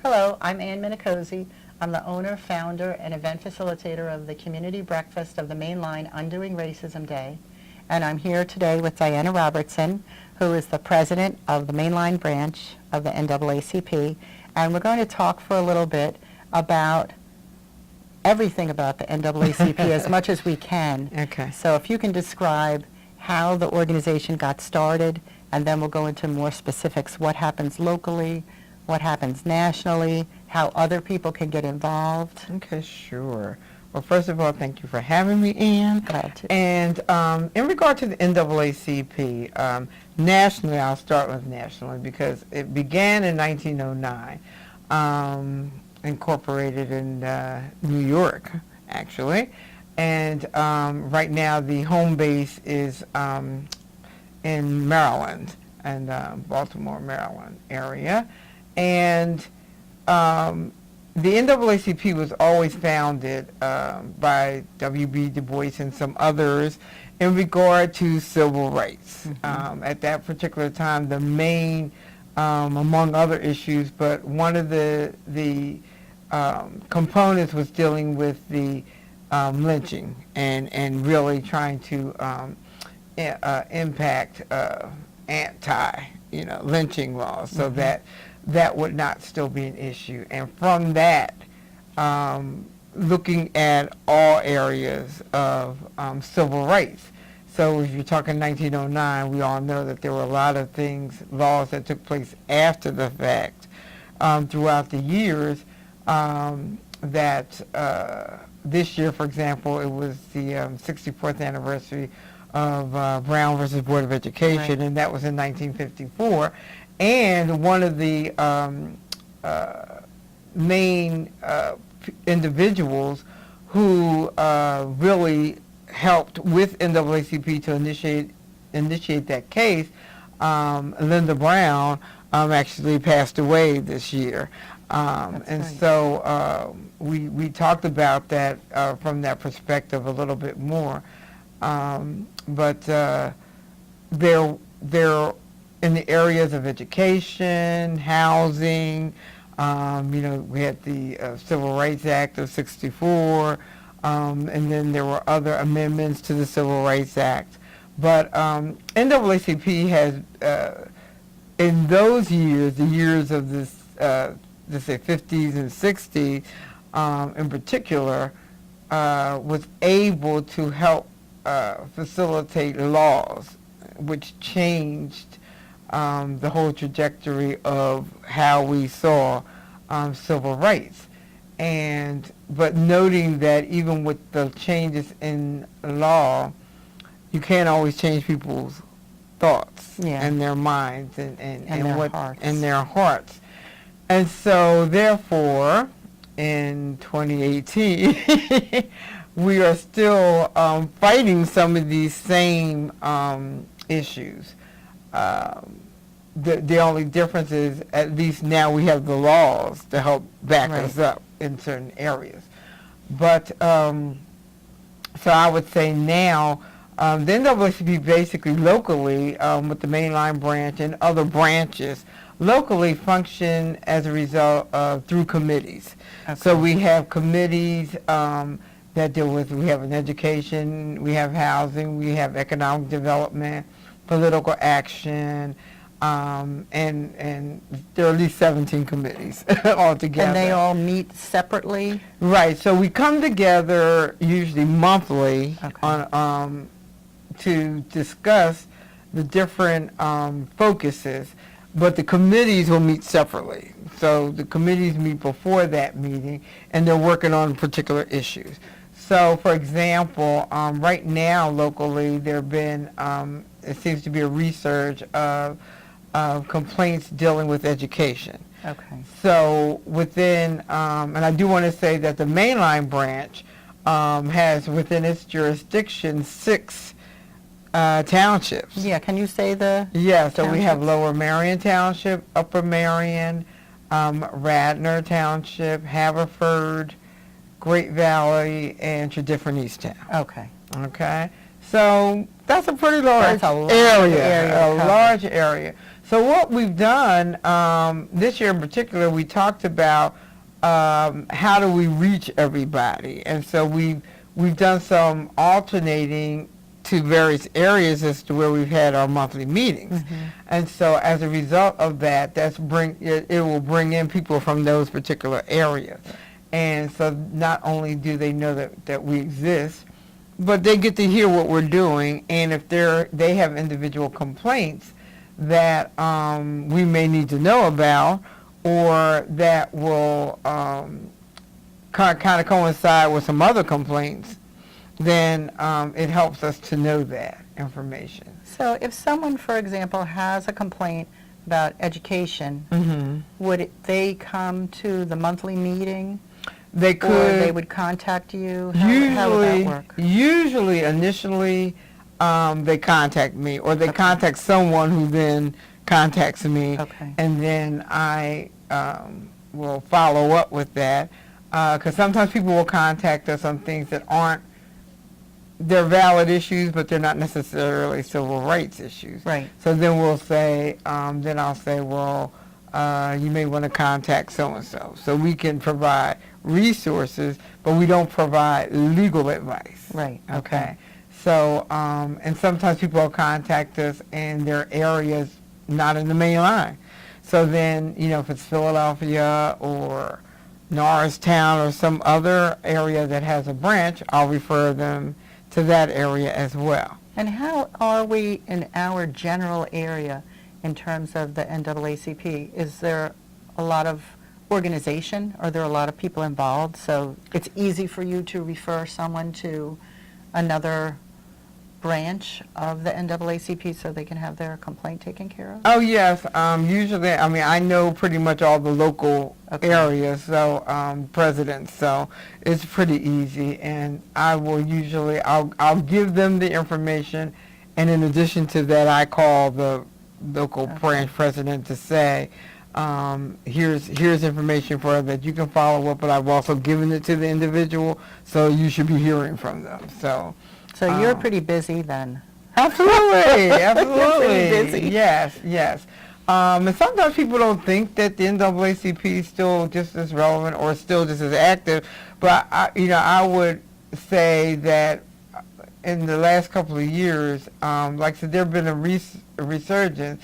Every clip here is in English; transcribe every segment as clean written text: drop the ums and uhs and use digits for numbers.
Hello, I'm Anne Minicozzi. I'm the owner, founder, and event facilitator of the community breakfast of the Mainline Undoing Racism Day. And I'm here today with Diana Robertson, who is the president of the Mainline Branch of the NAACP. And we're going to talk for a little bit about everything about the NAACP as much as we can. Okay. So if you can describe how the organization got started, and then we'll go into more specifics, what happens locally, what happens nationally, how other people can get involved. Okay, sure. Well, first of all, thank you for having me, Anne. Glad to. And in regard to the NAACP, nationally, I'll start with nationally because it began in 1909, incorporated in New York, actually. And right now, the home base is in Maryland, and Baltimore, Maryland area. And the NAACP was always founded by W.B. Du Bois and some others in regard to civil rights. Mm-hmm. At that particular time, the main, among other issues, but one of the components was dealing with the lynching and really trying to impact lynching laws, so Mm-hmm. that would not still be an issue. And from that, looking at all areas of civil rights. So if you're talking 1909, we all know that there were a lot of laws that took place after the fact throughout the years that this year, for example, it was the 64th anniversary of Brown versus Board of Education, right. And that was in 1954. And one of the main individuals who really helped with NAACP to initiate that case, Linda Brown, actually passed away this year. And right. So we talked about that from that perspective a little bit more. But there in the areas of education, housing, we had the Civil Rights Act of '64, and then there were other amendments to the Civil Rights Act. But NAACP has, in those years, the years of this, let's say 50s and 60s in particular, was able to help facilitate laws which changed the whole trajectory of how we saw civil rights. But noting that even with the changes in law, you can't always change people's thoughts and their minds and their hearts. And so therefore, in 2018, we are still fighting some of these same issues. The only difference is, at least now we have the laws to help back right. us up in certain areas. But so I would say now, the NAACP basically locally, with the Mainline Branch and other branches, locally function as a result of through committees. Okay. So we have committees that deal with, we have an education, we have housing, we have economic development, political action, and there are at least 17 committees altogether. And they all meet separately? Right. So we come together usually monthly on to discuss the different focuses, but the committees will meet separately. So the committees meet before that meeting, and they're working on particular issues. So, for example, right now locally there have been, it seems to be a resurge of complaints dealing with education. Okay. So within, and I do want to say that the Mainline Branch has within its jurisdiction 6 townships. Yeah, can you say the Yeah, so we have townships? Lower Marion Township, Upper Marion, Radnor Township, Haverford, Great Valley, and Tredyffrin East Town. Okay. Okay? So that's a pretty large That's a large area, area a to cover. large area. So what we've done this year in particular, we talked about how do we reach everybody, and so we've done some alternating to various areas as to where we've had our monthly meetings, and so as a result of that, it will bring in people from those particular areas, and so not only do they know that we exist, but they get to hear what we're doing, and if they have individual complaints that we may need to know about, or that will kind of coincide with some other complaints, then it helps us to know that information. So if someone, for example, has a complaint about education, would they come to the monthly meeting? They could. Or they would contact you? How would that work? Usually, initially, they contact me, or they contact someone who then contacts me, and then I will follow up with that, because sometimes people will contact us on things that they're valid issues, but they're not necessarily civil rights issues. Right. So then we'll say, then I'll say, well, you may want to contact so-and-so. So we can provide resources, but we don't provide legal advice. Right. Okay. So, and sometimes people will contact us in their areas not in the main line. So then, if it's Philadelphia or Norristown or some other area that has a branch, I'll refer them to that area as well. And how are we in our general area in terms of the NAACP? Is there a lot of organization? Are there a lot of people involved? So it's easy for you to refer someone to another branch of the NAACP so they can have their complaint taken care of? Oh, yes. Usually, I know pretty much all the local areas, so presidents, so it's pretty easy. And I will usually, I'll give them the information, and in addition to that, I call the local branch president to say, here's information for that you can follow up, but I've also given it to the individual, so you should be hearing from them. So you're pretty busy then. Absolutely, absolutely. You're pretty busy. Yes. And sometimes people don't think that the NAACP is still just as relevant or still just as active, but I would say that in the last couple of years, like I said, there have been a resurgence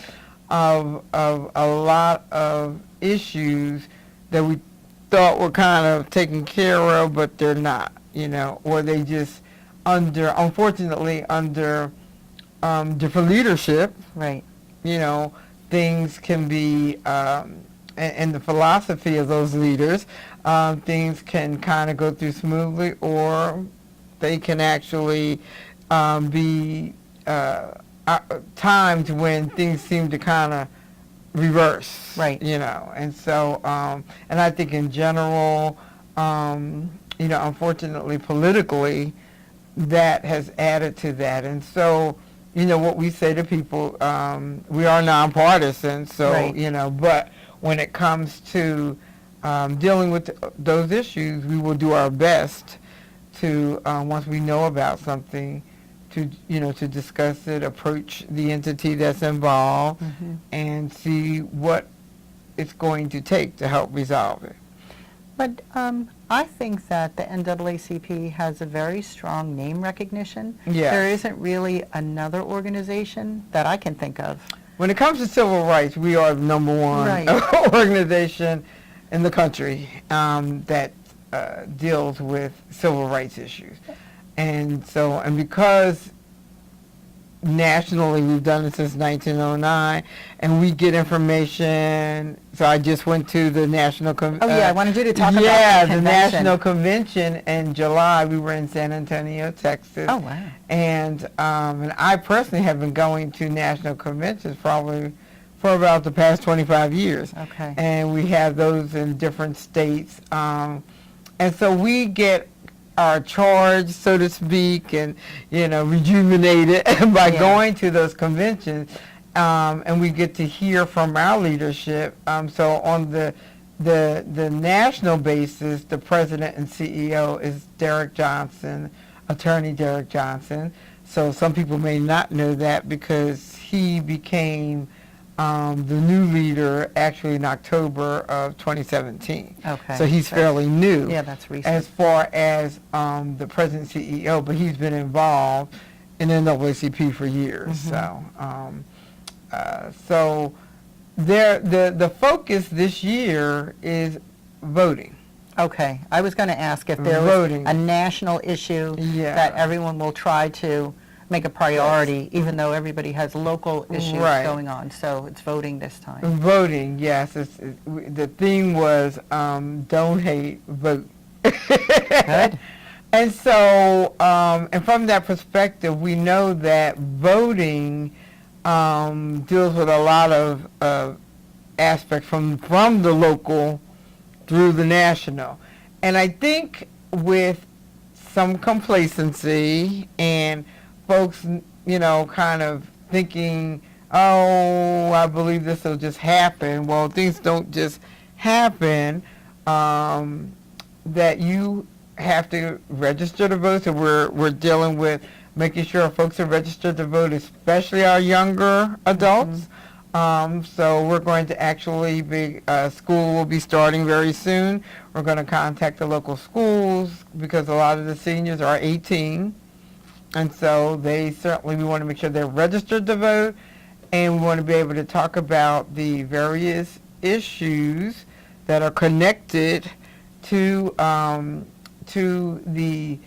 of a lot of issues that we thought were kind of taken care of, but they're not, or they just unfortunately under different leadership, right? Things can be, and the philosophy of those leaders, things can kind of go through smoothly, or they can actually be times when things seem to kind of reverse, right? And so, and I think in general, unfortunately, politically, that has added to that. And so, what we say to people, we are nonpartisan, so, right. But when it comes to dealing with those issues, we will do our best to, once we know about something, to discuss it, approach the entity that's involved, and see what it's going to take to help resolve it. But I think that the NAACP has a very strong name recognition. Yes. There isn't really another organization that I can think of. When it comes to civil rights, we are the number one organization in the country that deals with civil rights issues. And so, and because nationally we've done it since 1909, and we get information. So I just went to the national convention. I wanted you to talk about the convention. The national convention in July. We were in San Antonio, Texas. Oh, wow. And I personally have been going to national conventions probably for about the past 25 years. Okay. And we have those in different states. And so we get our charge, so to speak, and rejuvenated by going to those conventions, and we get to hear from our leadership. So on the national basis, the president and CEO is Derek Johnson, Attorney Derek Johnson. So some people may not know that because he became the new leader actually in October of 2017. Okay. So he's fairly new. Yeah, that's recent. As far as the president CEO, but he's been involved in NAACP for years. Mm-hmm. So the focus this year is voting. Okay. I was going to ask if there was Voting. a national issue Yeah. that everyone will try to make a priority, even though everybody has local issues Right. going on. So it's voting this time. Voting, yes. The theme was don't hate, vote. Good. And so, and from that perspective, we know that voting deals with a lot of aspects from the local through the national. And I think with some complacency and folks, kind of thinking, oh, I believe this will just happen. Well, things don't just happen. That you have to register to vote. So we're dealing with making sure folks are registered to vote, especially our younger adults. So we're going to actually be, school will be starting very soon. We're going to contact the local schools because a lot of the seniors are 18. And so we want to make sure they're registered to vote, and we want to be able to talk about the various issues that are connected to the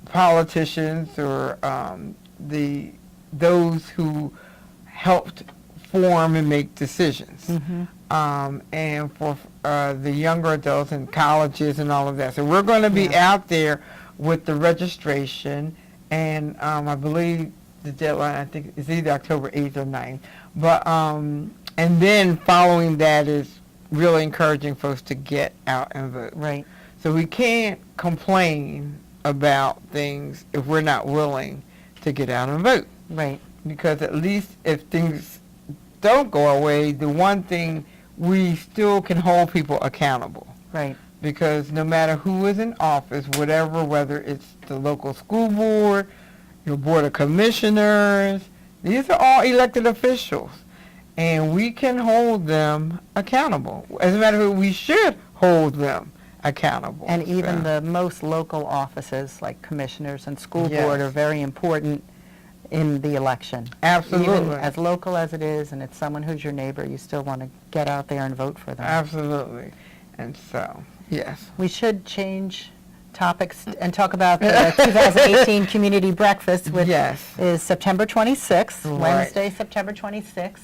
politicians or those who helped form and make decisions, and for the younger adults in colleges and all of that. So we're going to be out there with the registration. And I believe the deadline, I think, is either October 8th or 9th. But, and then following that is really encouraging folks to get out and vote. Right. So we can't complain about things if we're not willing to get out and vote. Right. Because at least if things don't go our way, the one thing, we still can hold people accountable. Right. Because no matter who is in office, whether it's the local school board, your board of commissioners, these are all elected officials, and we can hold them accountable. As a matter of fact, we should hold them accountable. And even the most local offices, like commissioners and school Yes. board, are very important in the election. Absolutely. Even as local as it is, and it's someone who's your neighbor, you still want to get out there and vote for them. Absolutely. And so, yes. We should change topics and talk about the 2018 Community Breakfast, which Yes. is September 26th, Right. Wednesday, September 26th,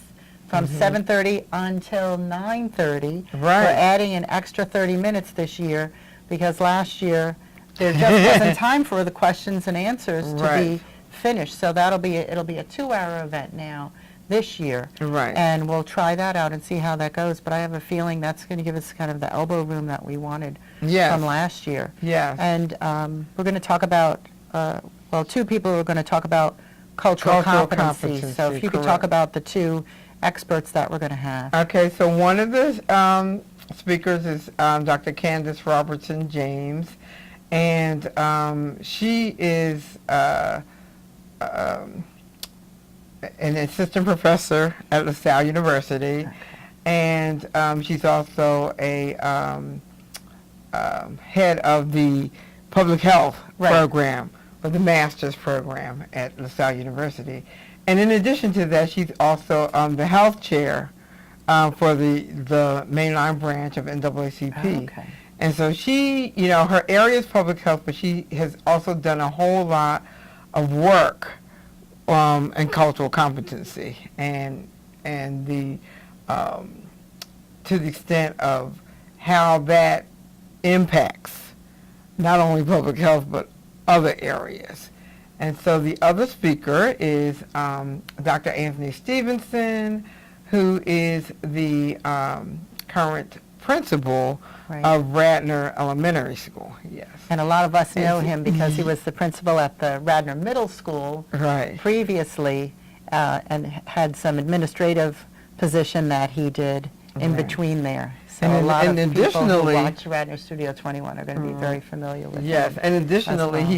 from 7:30 until 9:30. Right. We're adding an extra 30 minutes this year because last year there just wasn't time for the questions and answers to Right. be finished. So it'll be a 2-hour event now this year. Right. And we'll try that out and see how that goes. But I have a feeling that's going to give us kind of the elbow room that we wanted Yes. from last year. Yes. And we're going to talk about, two people are going to talk about cultural competencies. So if you could talk correct. about the two experts that we're going to have. Okay, so one of the speakers is Dr. Candace Robertson James, and she is an assistant professor at LaSalle University, and she's also a head of the public health Right. program, or the master's program at LaSalle University. And in addition to that, she's also the health chair for the Mainline Branch of NAACP. Okay. And so she, her area is public health, but she has also done a whole lot of work and cultural competency, and the to the extent of how that impacts not only public health but other areas. And so the other speaker is Dr. Anthony Stevenson, who is the current principal Right. of Radnor Elementary School. Yes. And a lot of us know him because he was the principal at the Radnor Middle School Right. previously, and had some administrative position that he did in Right. between there. So And a lot and of people who additionally- watch Radnor Studio 21 are going to be very familiar with Yes, him. and additionally, well.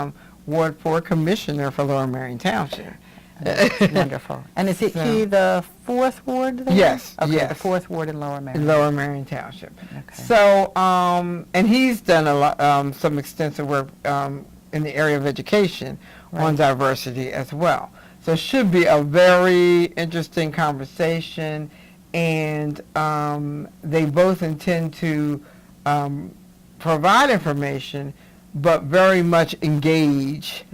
he's Ward 4 Commissioner for Lower Marion Township. That's wonderful. And is he the fourth ward there? Yes, Okay, yes. the fourth ward in Lower Marion. In Lower Marion Township. Okay. So, and he's done a lot, some extensive work in the area of education on diversity as well. So it should be a very interesting conversation, and they both intend to provide information, but very much engage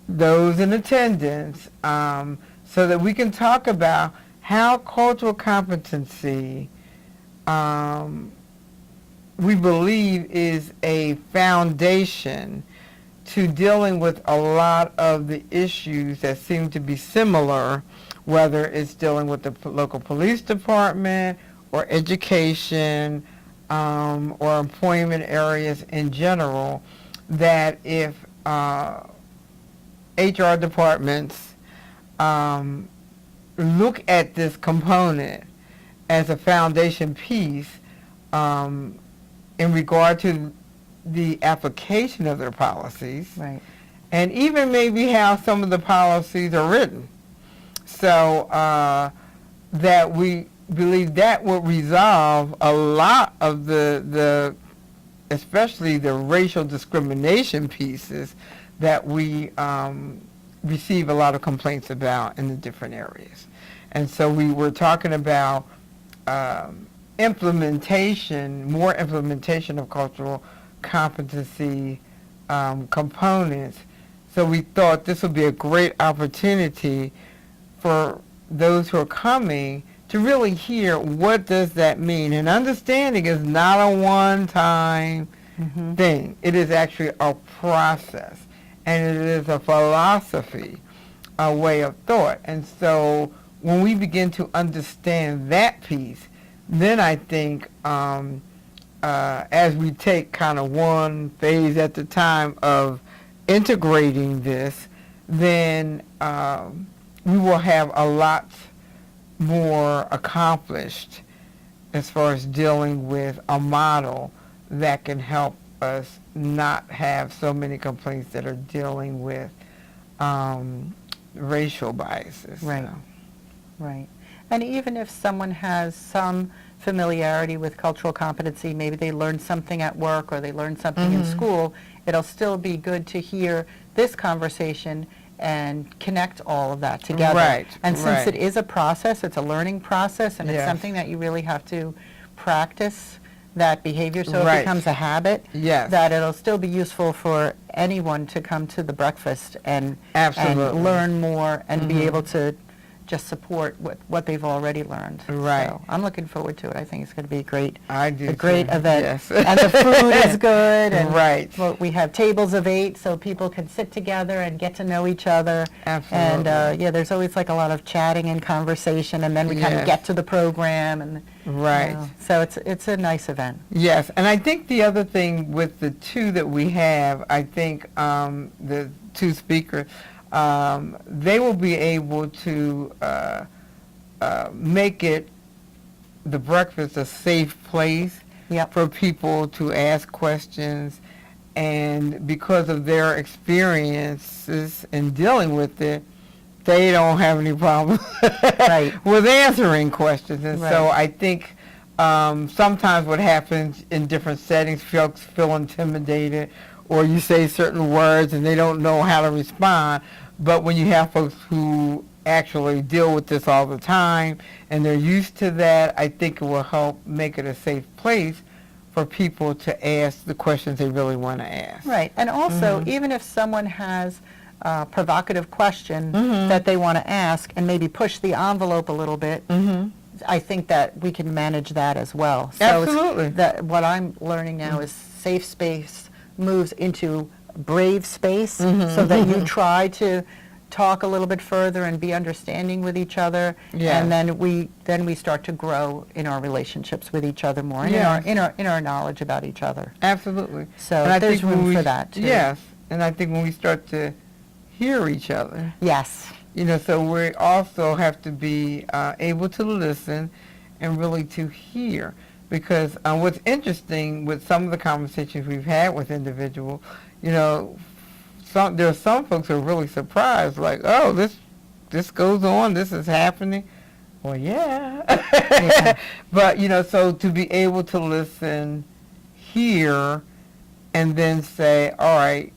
those in attendance, so that we can talk about how cultural competency we believe is a foundation to dealing with a lot of the issues that seem to be similar, whether it's dealing with the local police department or education or employment areas in general, that if HR departments look at this component as a foundation piece in regard to the application of their policies, and even maybe how some of the policies are written. So that we believe that will resolve a lot of the especially the racial discrimination pieces that we receive a lot of complaints about in the different areas. And so we were talking about implementation, more implementation of cultural competency components. So we thought this would be a great opportunity for those who are coming to really hear what does that mean. And understanding is not a one-time thing. It is actually a process, and it is a philosophy, a way of thought. And so when we begin to understand that piece, then I think as we take kind of one phase at the time of integrating this, then we will have a lot more accomplished as far as dealing with a model that can help us not have so many complaints that are dealing with racial biases. Right. And even if someone has some familiarity with cultural competency, maybe they learned something at work or they learned something in school, it'll still be good to hear this conversation and connect all of that together. And since it is a process, it's a learning process, and it's something that you really have to practice that behavior so it becomes a habit, that it'll still be useful for anyone to come to the breakfast and learn more and be able to just support what they've already learned. So I'm looking forward to it. I think it's going to be a great event. And the food is good. And well, we have tables of 8 so people can sit together and get to know each other. And there's always like a lot of chatting and conversation, and then we kind of get to the program. And so it's a nice event. Yes, and I think the other thing with the two that we have, I think the two speakers, they will be able to make it, the breakfast, a safe place for people to ask questions, and because of their experiences in dealing with it, they don't have any problem with answering questions. And so I think sometimes what happens in different settings, folks feel intimidated, or you say certain words and they don't know how to respond. But when you have folks who actually deal with this all the time and they're used to that, I think it will help make it a safe place for people to ask the questions they really want to ask. And also, even if someone has a provocative question that they want to ask and maybe push the envelope a little bit, I think that we can manage that as well. So what I'm learning now is safe space moves into brave space, so that you try to talk a little bit further and be understanding with each other, and then we start to grow in our relationships with each other more, and in our knowledge about each other. So and there's room for that too. And I think when we start to hear each other, You know, so we also have to be able to listen and really to hear. Because what's interesting with some of the conversations we've had with individuals, you know, there are some folks who are really surprised, like, oh, this this goes on, this is happening. Well, yeah. Yeah. But, you know, so to be able to listen, hear, and then say, all right,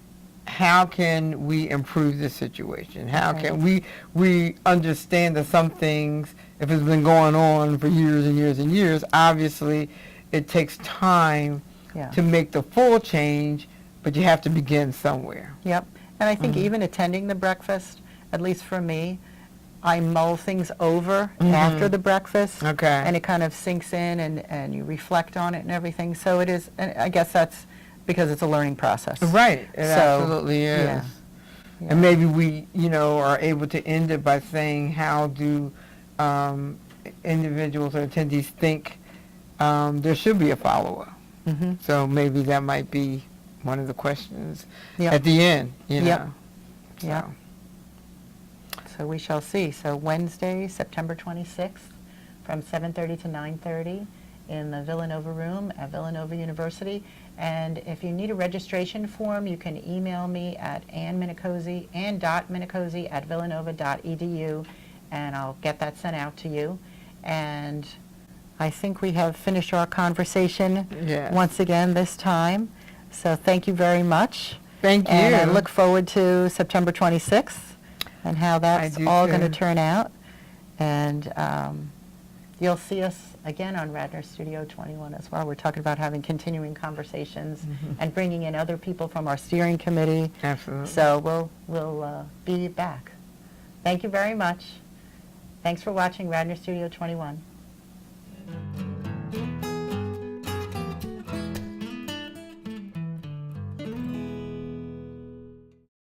how can we improve this situation? How Right. can we understand that some things, if it's been going on for years and years and years, obviously it takes time Yeah. to make the full change, but you have to begin somewhere. Yep. And I think Mhm. even attending the breakfast, at least for me, I mull things over Mhm. after the breakfast. Okay. And it kind of sinks in and you reflect on it and everything. So it is, and I guess that's because it's a learning process. Right, it So, absolutely is. yeah. Yeah. And maybe we, you know, are able to end it by saying, how do individuals or attendees think there should be a follow-up? Mhm. So maybe that might be one of the questions Yep. at the end, you know. Yep. So, Yep. So we shall see. So Wednesday, September 26th, from 7:30 to 9:30 in the Villanova room at Villanova University. And if you need a registration form, you can email me at Anne Minicozzi, ann.minicozzi@villanova.edu, and I'll get that sent out to you. And I think we have finished our conversation Yes. once again this time. So thank you very much. Thank you. And I look forward to September 26th and how that's do all going to too. turn out. And you'll see us again on Radnor Studio 21 as well. We're talking about having continuing conversations Mhm. and bringing in other people from our steering committee. Absolutely. So we'll be back. Thank you very much. Thanks for watching Radnor Studio 21.